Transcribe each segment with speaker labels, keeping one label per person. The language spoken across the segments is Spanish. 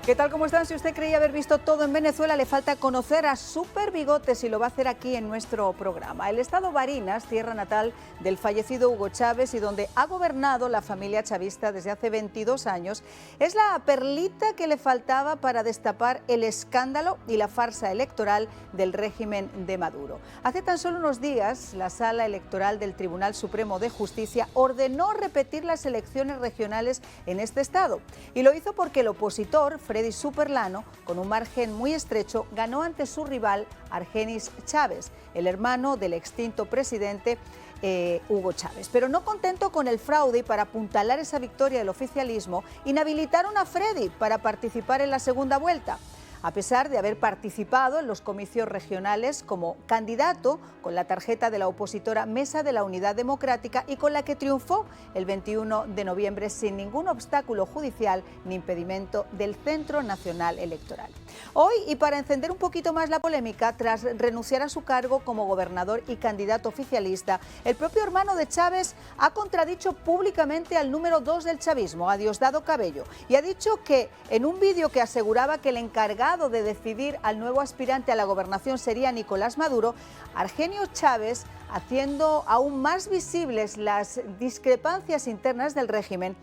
Speaker 1: ¿Qué tal? ¿Cómo están? Si usted creía haber visto todo en Venezuela, le falta conocer a Super Bigotes y lo va a hacer aquí en nuestro programa. El estado Barinas, tierra natal del fallecido Hugo Chávez y donde ha gobernado la familia chavista desde hace 22 años, es la perlita que le faltaba para destapar el escándalo y la farsa electoral del régimen de Maduro. Hace tan solo unos días, la Sala Electoral del Tribunal Supremo de Justicia ordenó repetir las elecciones regionales en este estado y lo hizo porque el opositor, Freddy Superlano, con un margen muy estrecho, ganó ante su rival Argenis Chávez, el hermano del extinto presidente Hugo Chávez. Pero no contento con el fraude y para apuntalar esa victoria del oficialismo, inhabilitaron a Freddy para participar en la segunda vuelta. A pesar de haber participado en los comicios regionales como candidato con la tarjeta de la opositora Mesa de la Unidad Democrática y con la que triunfó el 21 de noviembre sin ningún obstáculo judicial ni impedimento del Centro Nacional Electoral. Hoy, y para encender un poquito más la polémica, tras renunciar a su cargo como gobernador y candidato oficialista, el propio hermano de Chávez ha contradicho públicamente al número 2 del chavismo, a Diosdado Cabello, y ha dicho que en un vídeo que aseguraba que el encargado de decidir al nuevo aspirante a la gobernación sería Nicolás Maduro, Argenio Chávez, haciendo aún más visibles las discrepancias internas del régimen,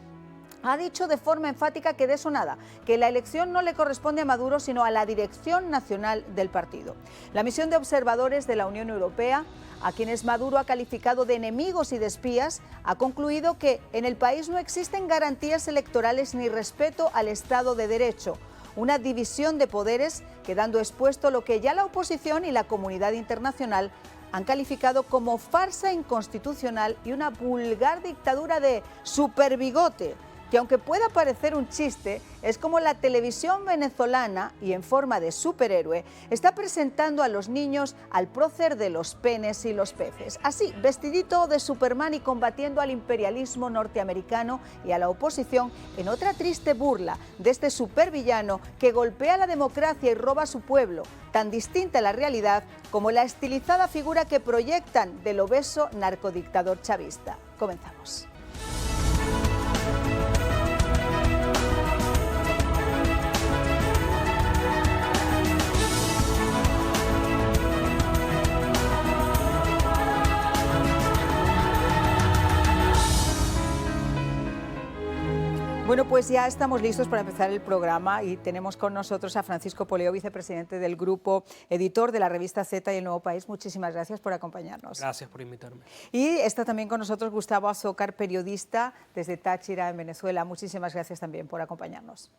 Speaker 1: ha dicho de forma enfática que de eso nada, que la elección no le corresponde a Maduro, sino a la dirección nacional del partido. La misión de observadores de la Unión Europea, a quienes Maduro ha calificado de enemigos y de espías, ha concluido que en el país no existen garantías electorales ni respeto al Estado de Derecho. Una división de poderes quedando expuesto lo que ya la oposición y la comunidad internacional han calificado como farsa inconstitucional y una vulgar dictadura de superbigote, que aunque pueda parecer un chiste, es como la televisión venezolana y en forma de superhéroe está presentando a los niños al prócer de los penes y los peces. Así, vestidito de Superman y combatiendo al imperialismo norteamericano y a la oposición en otra triste burla de este supervillano que golpea la democracia y roba a su pueblo, tan distinta a la realidad como la estilizada figura que proyectan del obeso narcodictador chavista. Comenzamos. Bueno, pues ya estamos listos para empezar el programa y tenemos con nosotros a Francisco Poleo, vicepresidente del grupo, editor de la revista Z y El Nuevo País. Muchísimas gracias por acompañarnos.
Speaker 2: Gracias por invitarme.
Speaker 1: Y está también con nosotros Gustavo Azócar, periodista desde Táchira, en Venezuela. Muchísimas gracias también por acompañarnos.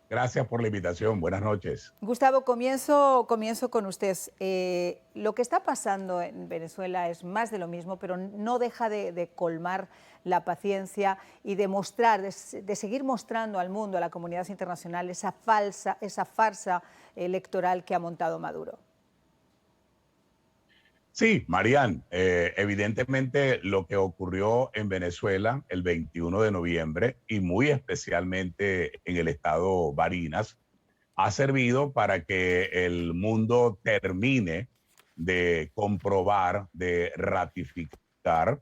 Speaker 3: Gracias por la invitación. Buenas noches.
Speaker 1: Gustavo, comienzo con usted. Lo que está pasando en Venezuela es más de lo mismo, pero no deja de colmar la paciencia y de mostrar, de seguir mostrando al mundo, a la comunidad internacional, esa farsa electoral que ha montado Maduro.
Speaker 3: Sí, Marian, evidentemente lo que ocurrió en Venezuela el 21 de noviembre y muy especialmente en el estado Barinas ha servido para que el mundo termine de comprobar, de ratificar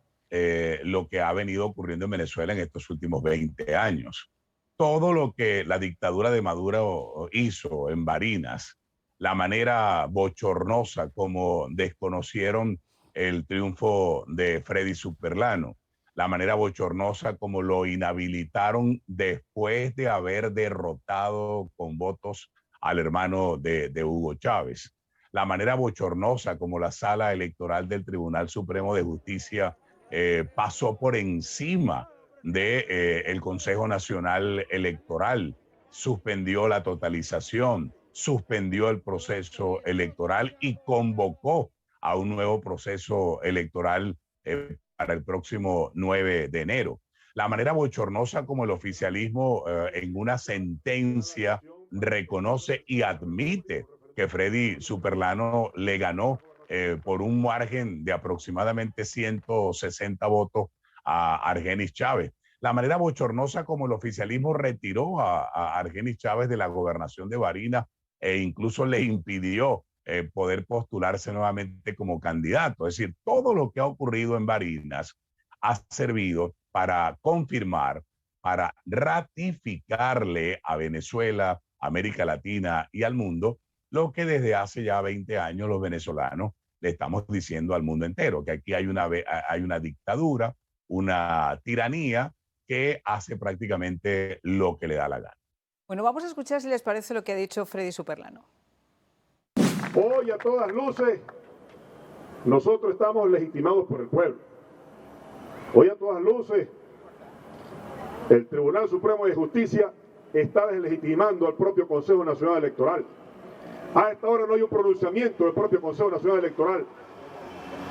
Speaker 3: lo que ha venido ocurriendo en Venezuela en estos últimos 20 años. Todo lo que la dictadura de Maduro hizo en Barinas, la manera bochornosa como desconocieron el triunfo de Freddy Superlano, la manera bochornosa como lo inhabilitaron después de haber derrotado con votos al hermano de Hugo Chávez, la manera bochornosa como la Sala Electoral del Tribunal Supremo de Justicia pasó por encima del Consejo Nacional Electoral, suspendió la totalización, suspendió el proceso electoral y convocó a un nuevo proceso electoral para el próximo 9 de enero. La manera bochornosa como el oficialismo en una sentencia reconoce y admite que Freddy Superlano le ganó por un margen de aproximadamente 160 votos a Argenis Chávez. La manera bochornosa como el oficialismo retiró a Argenis Chávez de la gobernación de Barinas e incluso le impidió poder postularse nuevamente como candidato. Es decir, todo lo que ha ocurrido en Barinas ha servido para confirmar para ratificarle a Venezuela, América Latina y al mundo lo que desde hace ya 20 años los venezolanos le estamos diciendo al mundo entero, que aquí hay una dictadura, una tiranía que hace prácticamente lo que le da la gana.
Speaker 1: Bueno, vamos a escuchar si les parece lo que ha dicho Freddy Superlano.
Speaker 2: Hoy a todas luces, nosotros estamos legitimados por el pueblo. Hoy a todas luces, el Tribunal Supremo de Justicia está deslegitimando al propio Consejo Nacional Electoral. A esta hora no hay un pronunciamiento del propio Consejo Nacional Electoral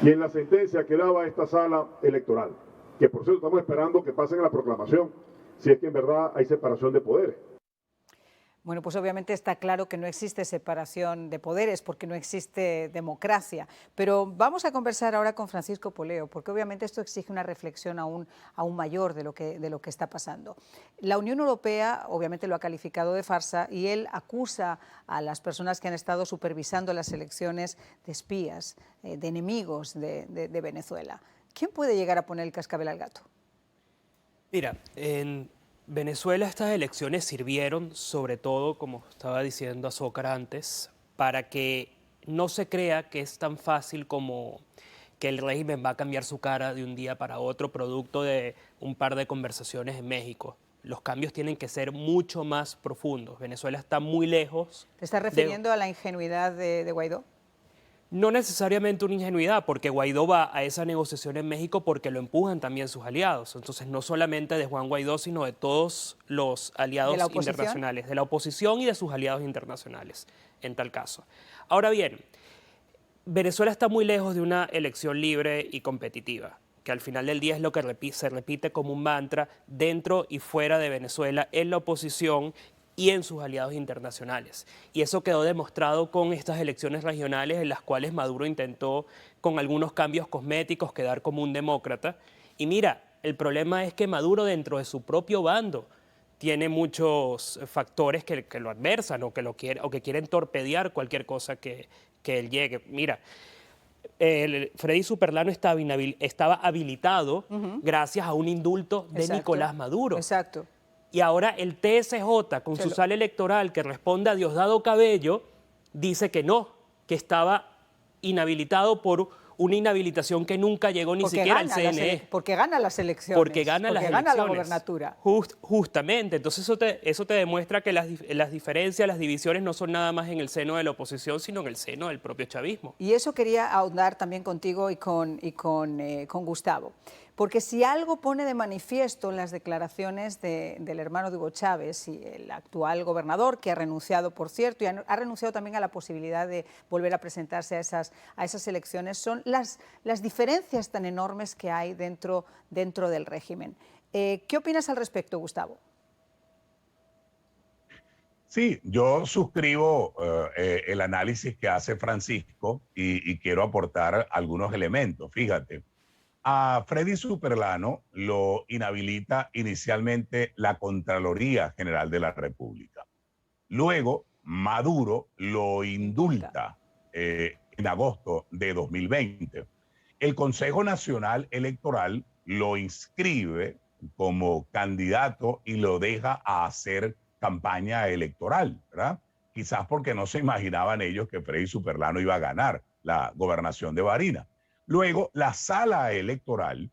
Speaker 2: y en la sentencia que daba esta sala electoral, que por cierto estamos esperando que pasen a la proclamación, si es que en verdad hay separación de poderes.
Speaker 1: Bueno, pues obviamente está claro que no existe separación de poderes porque no existe democracia. Pero vamos a conversar ahora con Francisco Poleo, porque obviamente esto exige una reflexión aún mayor de lo que está pasando. La Unión Europea obviamente lo ha calificado de farsa y él acusa a las personas que han estado supervisando las elecciones de espías, de enemigos de Venezuela. ¿Quién puede llegar a poner el cascabel al gato?
Speaker 4: Mira, en Venezuela estas elecciones sirvieron, sobre todo, como estaba diciendo Azócar antes, para que no se crea que es tan fácil como que el régimen va a cambiar su cara de un día para otro, producto de un par de conversaciones en México. Los cambios tienen que ser mucho más profundos. Venezuela está muy lejos.
Speaker 1: ¿Te estás refiriendo a la ingenuidad de Guaidó?
Speaker 4: No necesariamente una ingenuidad, porque Guaidó va a esa negociación en México porque lo empujan también sus aliados. Entonces, no solamente de Juan Guaidó, sino de todos los aliados internacionales, de la oposición y de sus aliados internacionales, en tal caso. Ahora bien, Venezuela está muy lejos de una elección libre y competitiva, que al final del día es lo que se repite como un mantra dentro y fuera de Venezuela, en la oposición y en sus aliados internacionales. Y eso quedó demostrado con estas elecciones regionales en las cuales Maduro intentó, con algunos cambios cosméticos, quedar como un demócrata. Y mira, el problema es que Maduro dentro de su propio bando tiene muchos factores que lo adversan o que quieren torpedear cualquier cosa que él llegue. Mira, Freddy Superlano estaba habilitado gracias a un indulto de Nicolás Maduro.
Speaker 1: Exacto.
Speaker 4: Y ahora el TSJ, con su sala electoral que responde a Diosdado Cabello, dice que no, que estaba inhabilitado por una inhabilitación que nunca llegó ni siquiera al CNE.
Speaker 1: Porque gana las elecciones.
Speaker 4: Porque gana la
Speaker 1: gobernatura.
Speaker 4: Justamente. Entonces eso te demuestra que las diferencias, las divisiones no son nada más en el seno de la oposición, sino en el seno del propio chavismo.
Speaker 1: Y eso quería ahondar también contigo y con Gustavo. Porque si algo pone de manifiesto en las declaraciones del hermano de Hugo Chávez y el actual gobernador, que ha renunciado, por cierto, y ha renunciado también a la posibilidad de volver a presentarse a esas elecciones, son las diferencias tan enormes que hay dentro del régimen. ¿Qué opinas al respecto, Gustavo?
Speaker 3: Sí, yo suscribo el análisis que hace Francisco y quiero aportar algunos elementos. Fíjate. A Freddy Superlano lo inhabilita inicialmente la Contraloría General de la República. Luego, Maduro lo indulta en agosto de 2020. El Consejo Nacional Electoral lo inscribe como candidato y lo deja a hacer campaña electoral, ¿verdad? Quizás porque no se imaginaban ellos que Freddy Superlano iba a ganar la gobernación de Barinas. Luego, la sala electoral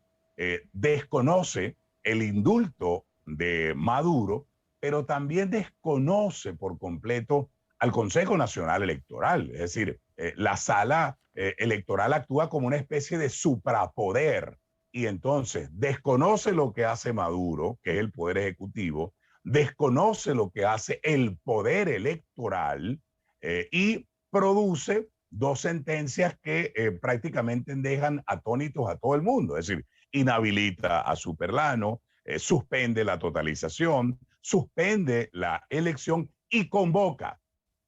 Speaker 3: desconoce el indulto de Maduro, pero también desconoce por completo al Consejo Nacional Electoral. Es decir, la sala electoral actúa como una especie de suprapoder y entonces desconoce lo que hace Maduro, que es el poder ejecutivo, desconoce lo que hace el poder electoral y produce dos sentencias que prácticamente dejan atónitos a todo el mundo. Es decir, inhabilita a Superlano, suspende la totalización, suspende la elección y convoca.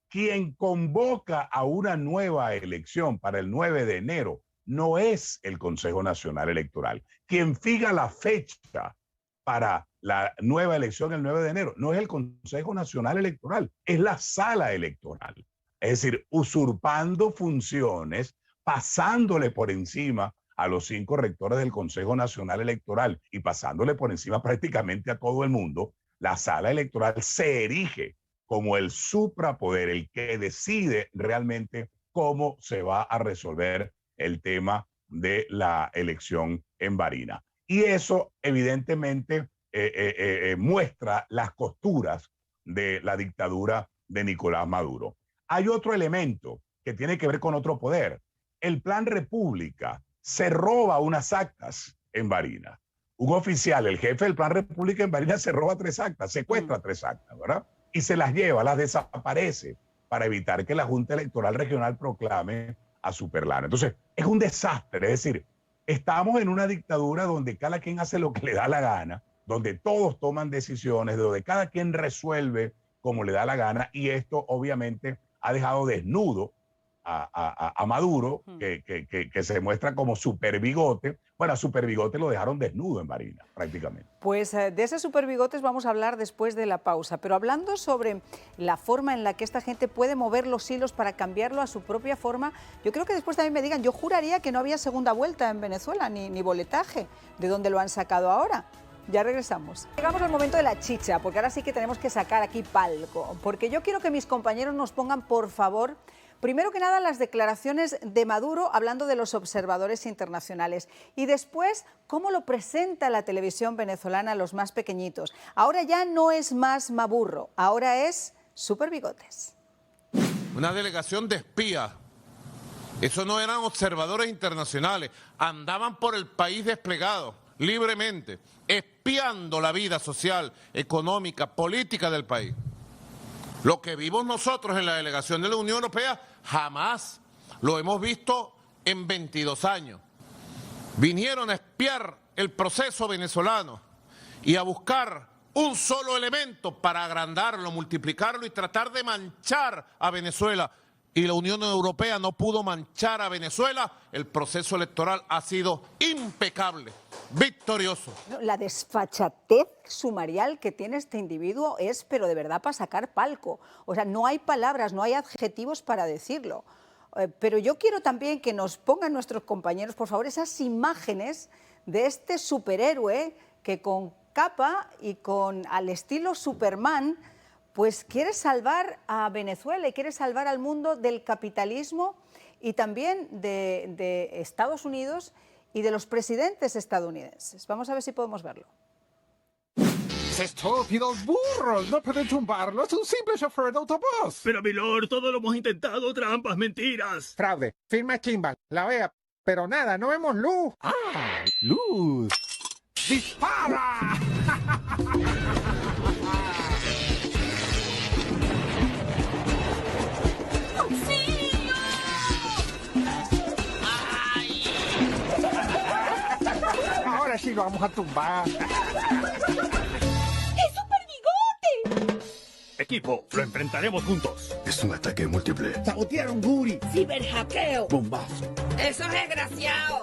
Speaker 3: Quien convoca a una nueva elección para el 9 de enero no es el Consejo Nacional Electoral. Quien fija la fecha para la nueva elección el 9 de enero no es el Consejo Nacional Electoral, es la sala electoral. Es decir, usurpando funciones, pasándole por encima a los 5 rectores del Consejo Nacional Electoral y pasándole por encima prácticamente a todo el mundo, la sala electoral se erige como el suprapoder, el que decide realmente cómo se va a resolver el tema de la elección en Barinas. Y eso evidentemente muestra las costuras de la dictadura de Nicolás Maduro. Hay otro elemento que tiene que ver con otro poder. El Plan República se roba unas actas en Barinas. Un oficial, el jefe del Plan República en Barinas, se roba 3 actas, secuestra 3 actas, ¿verdad? Y se las lleva, las desaparece para evitar que la Junta Electoral Regional proclame a Superlano. Entonces, es un desastre. Es decir, estamos en una dictadura donde cada quien hace lo que le da la gana, donde todos toman decisiones, donde cada quien resuelve como le da la gana, y esto obviamente ha dejado desnudo a Maduro, que se muestra como super bigote. Bueno, a super bigote lo dejaron desnudo en Barinas, prácticamente.
Speaker 1: Pues de ese super bigotes vamos a hablar después de la pausa, pero hablando sobre la forma en la que esta gente puede mover los hilos para cambiarlo a su propia forma, yo creo que después también me digan, yo juraría que no había segunda vuelta en Venezuela, ni boletaje, ¿de dónde lo han sacado ahora? Ya regresamos. Llegamos al momento de la chicha, porque ahora sí que tenemos que sacar aquí palco, porque yo quiero que mis compañeros nos pongan, por favor, primero que nada las declaraciones de Maduro hablando de los observadores internacionales y después cómo lo presenta la televisión venezolana a los más pequeñitos. Ahora ya no es más Maburro, ahora es Super Bigotes.
Speaker 5: Una delegación de espías. Eso no eran observadores internacionales, andaban por el país desplegados libremente, espiando la vida social, económica, política del país. Lo que vimos nosotros en la delegación de la Unión Europea, jamás lo hemos visto en 22 años. Vinieron a espiar el proceso venezolano y a buscar un solo elemento para agrandarlo, multiplicarlo y tratar de manchar a Venezuela. Y la Unión Europea no pudo manchar a Venezuela. El proceso electoral ha sido impecable, victorioso.
Speaker 1: La desfachatez sumarial que tiene este individuo es, pero de verdad, para sacar palco. O sea, no hay palabras, no hay adjetivos para decirlo. Pero yo quiero también que nos pongan nuestros compañeros, por favor, esas imágenes de este superhéroe que con capa y con al estilo Superman, pues quiere salvar a Venezuela y quiere salvar al mundo del capitalismo y también de Estados Unidos y de los presidentes estadounidenses. Vamos a ver si podemos verlo.
Speaker 6: ¡Estúpidos burros! ¡No pueden tumbarlo! ¡Es un simple chofer de autobús!
Speaker 7: Pero, milord, todo lo hemos intentado. Trampas, mentiras.
Speaker 6: Fraude. Firma Kimball. La vea. Pero nada, no vemos luz. ¡Ah! ¡Luz! ¡Dispara! Ahora sí lo vamos a tumbar.
Speaker 8: ¡Es Super Bigote!
Speaker 7: Equipo, lo enfrentaremos juntos.
Speaker 9: Es un ataque múltiple.
Speaker 6: ¡Sabotearon Guri!
Speaker 8: ¡Ciberhackeo!
Speaker 9: Bombazo.
Speaker 8: ¡Eso es desgraciado!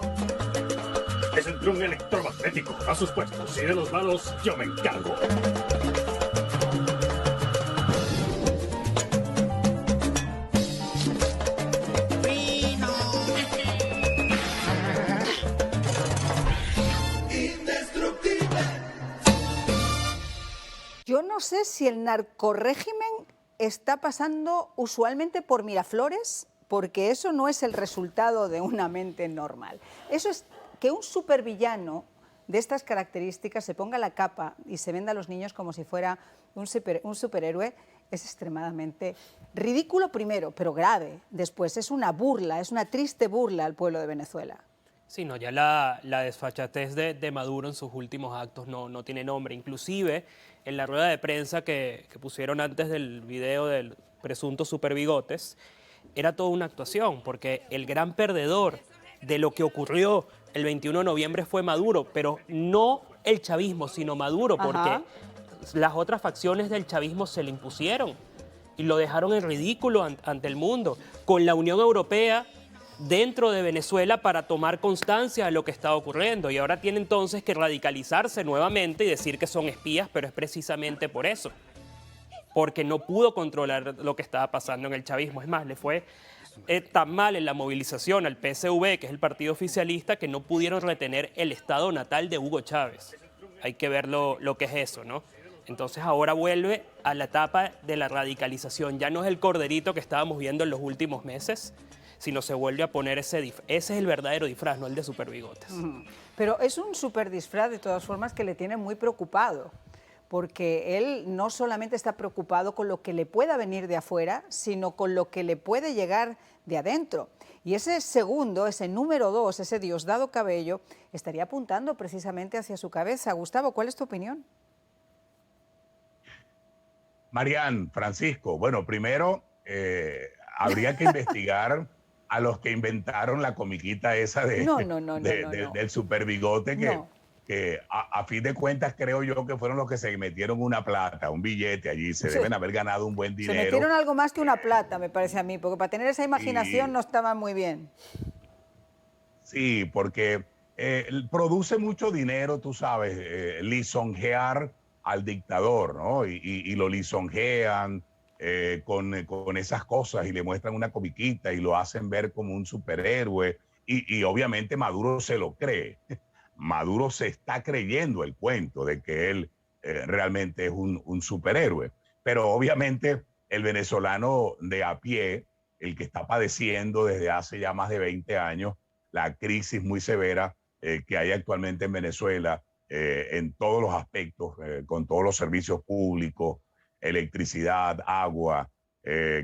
Speaker 7: Es un dron electromagnético. A sus puestos. Y de los malos, yo me encargo.
Speaker 1: Yo no sé si el narcorrégimen está pasando usualmente por Miraflores, porque eso no es el resultado de una mente normal. Eso es que un supervillano de estas características se ponga la capa y se venda a los niños como si fuera un superhéroe, es extremadamente ridículo primero, pero grave. Después es una burla, es una triste burla al pueblo de Venezuela.
Speaker 4: Sí, no, ya la desfachatez de Maduro en sus últimos actos no tiene nombre. Inclusive, en la rueda de prensa que pusieron antes del video del presunto Super Bigotes, era toda una actuación, porque el gran perdedor de lo que ocurrió el 21 de noviembre fue Maduro, pero no el chavismo, sino Maduro, porque las otras facciones del chavismo se le impusieron y lo dejaron en ridículo ante el mundo, con la Unión Europea dentro de Venezuela para tomar constancia de lo que está ocurriendo, y ahora tiene entonces que radicalizarse nuevamente y decir que son espías, pero es precisamente por eso, porque no pudo controlar lo que estaba pasando en el chavismo. Es más, le fue tan mal en la movilización al PSV, que es el partido oficialista, que no pudieron retener el estado natal de Hugo Chávez. Hay que ver lo que es eso, ¿no? Entonces ahora vuelve a la etapa de la radicalización. Ya no es el corderito que estábamos viendo en los últimos meses, sino se vuelve a poner ese es el verdadero disfraz, no el de superbigotes.
Speaker 1: Pero es un super disfraz, de todas formas, que le tiene muy preocupado, porque él no solamente está preocupado con lo que le pueda venir de afuera, sino con lo que le puede llegar de adentro. Y ese segundo, ese número 2, ese Diosdado Cabello, estaría apuntando precisamente hacia su cabeza. Gustavo, ¿cuál es tu opinión?
Speaker 3: Marian, Francisco, bueno, primero habría que investigar a los que inventaron la comiquita esa del super bigote que a fin de cuentas creo yo que fueron los que se metieron una plata, un billete allí, se deben haber ganado un buen dinero.
Speaker 1: Se metieron algo más que una plata, me parece a mí, porque para tener esa imaginación no estaba muy bien.
Speaker 3: Sí, porque produce mucho dinero, tú sabes, lisonjear al dictador, ¿no? Y lo lisonjean con esas cosas y le muestran una comiquita y lo hacen ver como un superhéroe y obviamente Maduro se lo cree. Maduro se está creyendo el cuento de que él realmente es un superhéroe. Pero obviamente el venezolano de a pie, el que está padeciendo desde hace ya más de 20 años la crisis muy severa que hay actualmente en Venezuela, en todos los aspectos, con todos los servicios públicos, electricidad, agua,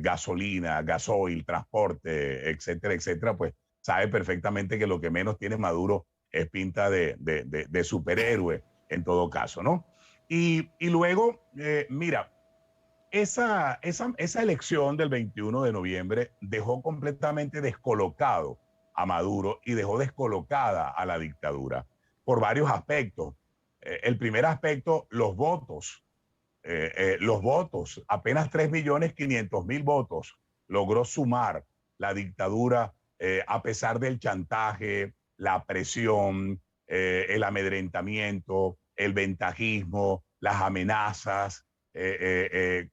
Speaker 3: gasolina, gasoil, transporte, etcétera, etcétera, pues sabe perfectamente que lo que menos tiene Maduro es pinta de superhéroe en todo caso, ¿no? Y luego, mira, esa elección del 21 de noviembre dejó completamente descolocado a Maduro y dejó descolocada a la dictadura por varios aspectos. El primer aspecto, los votos. Los votos, apenas 3.500.000 votos logró sumar la dictadura a pesar del chantaje, la presión, el amedrentamiento, el ventajismo, las amenazas,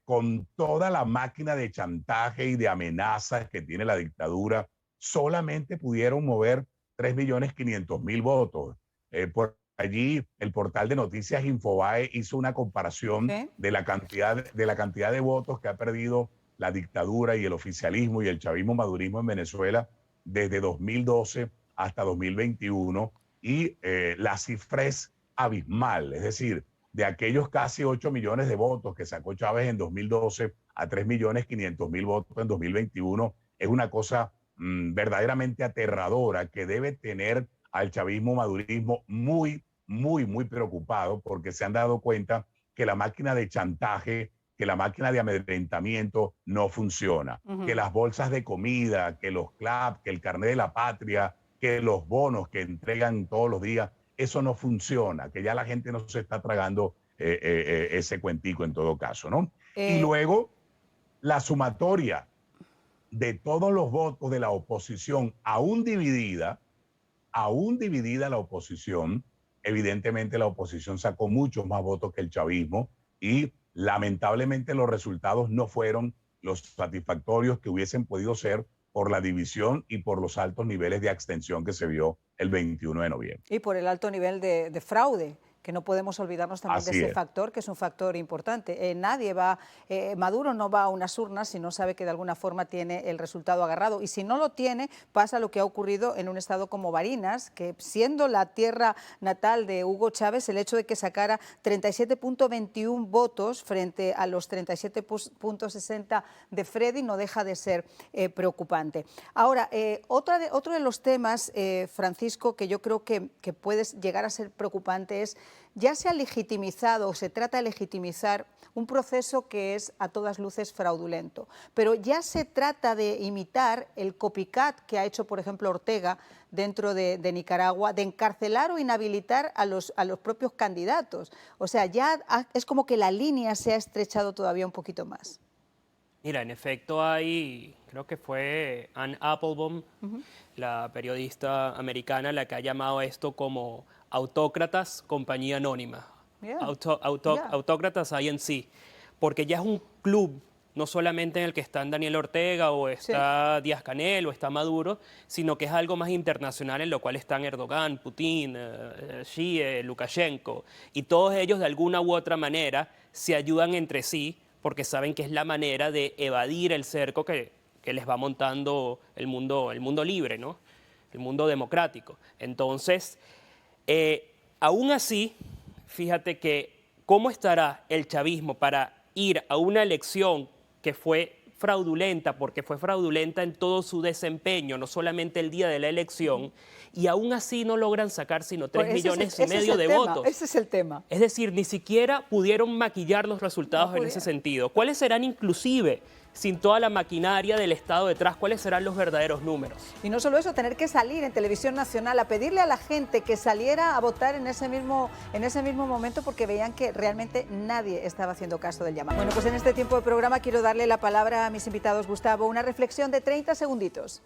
Speaker 3: con toda la máquina de chantaje y de amenazas que tiene la dictadura, solamente pudieron mover 3.500.000 votos. Por allí el portal de noticias Infobae hizo una comparación de la cantidad de votos que ha perdido la dictadura y el oficialismo y el chavismo madurismo en Venezuela desde 2012 hasta 2021 y la cifra es abismal, es decir, de aquellos casi 8 millones de votos que sacó Chávez en 2012 a 3.500.000 votos en 2021, es una cosa verdaderamente aterradora que debe tener al chavismo madurismo muy, muy, muy preocupado porque se han dado cuenta que la máquina de chantaje, que la máquina de amedrentamiento no funciona, que las bolsas de comida, que los CLAP, que el carnet de la patria, que los bonos que entregan todos los días, eso no funciona, que ya la gente no se está tragando ese cuentico en todo caso, ¿no? Y luego la sumatoria de todos los votos de la oposición, aún dividida la oposición, evidentemente la oposición sacó muchos más votos que el chavismo y lamentablemente los resultados no fueron los satisfactorios que hubiesen podido ser por la división y por los altos niveles de abstención que se vio el 21 de noviembre.
Speaker 1: Y por el alto nivel de fraude, que no podemos olvidarnos también de ese factor, que es un factor importante. Maduro no va a unas urnas si no sabe que de alguna forma tiene el resultado agarrado. Y si no lo tiene, pasa lo que ha ocurrido en un estado como Barinas, que siendo la tierra natal de Hugo Chávez, el hecho de que sacara 37.21 votos frente a los 37.60 de Freddy no deja de ser preocupante. Ahora, otro de los temas, Francisco, que yo creo que puede llegar a ser preocupante es ya se ha legitimizado o se trata de legitimizar un proceso que es a todas luces fraudulento, pero ya se trata de imitar el copycat que ha hecho, por ejemplo, Ortega dentro de Nicaragua, de encarcelar o inhabilitar a los propios candidatos. O sea, ya es como que la línea se ha estrechado todavía un poquito más.
Speaker 4: Mira, en efecto hay, creo que fue Ann Applebaum, la periodista americana, la que ha llamado a esto como autócratas, compañía anónima. Autócratas INC, porque ya es un club no solamente en el que están Daniel Ortega o está Díaz Canel o está Maduro, sino que es algo más internacional en lo cual están Erdogan, Putin, Xi, Lukashenko, y todos ellos de alguna u otra manera se ayudan entre sí porque saben que es la manera de evadir el cerco que les va montando el mundo libre, ¿no? El mundo democrático. Entonces, aún así, fíjate que cómo estará el chavismo para ir a una elección que fue fraudulenta, porque fue fraudulenta en todo su desempeño, no solamente el día de la elección, y aún así no logran sacar sino 3 millones y medio de votos.
Speaker 1: Ese es el tema.
Speaker 4: Es decir, ni siquiera pudieron maquillar los resultados en ese sentido. ¿Cuáles serán inclusive, sin toda la maquinaria del Estado detrás, cuáles serán los verdaderos números?
Speaker 1: Y no solo eso, tener que salir en televisión nacional a pedirle a la gente que saliera a votar en ese mismo momento porque veían que realmente nadie estaba haciendo caso del llamado. Bueno, pues en este tiempo de programa quiero darle la palabra a mis invitados. Gustavo, una reflexión de 30 segunditos.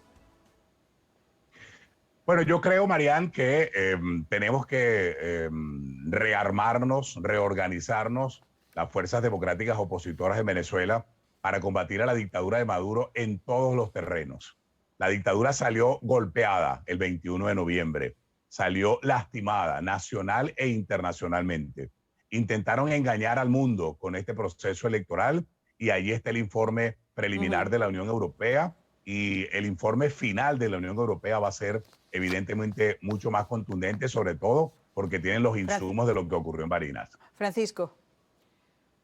Speaker 3: Bueno, yo creo, Marian, que tenemos que rearmarnos, reorganizarnos, las fuerzas democráticas opositoras en Venezuela, para combatir a la dictadura de Maduro en todos los terrenos. La dictadura salió golpeada el 21 de noviembre, salió lastimada nacional e internacionalmente. Intentaron engañar al mundo con este proceso electoral y ahí está el informe preliminar de la Unión Europea y el informe final de la Unión Europea va a ser evidentemente mucho más contundente, sobre todo porque tienen los insumos de lo que ocurrió en Barinas.
Speaker 1: Francisco.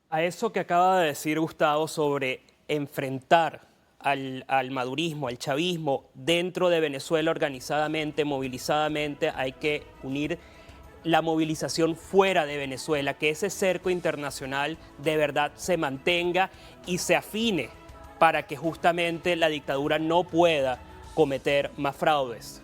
Speaker 4: A eso que acaba de decir Gustavo sobre enfrentar al madurismo, al chavismo dentro de Venezuela organizadamente, movilizadamente, hay que unir la movilización fuera de Venezuela, que ese cerco internacional de verdad se mantenga y se afine para que justamente la dictadura no pueda cometer más fraudes.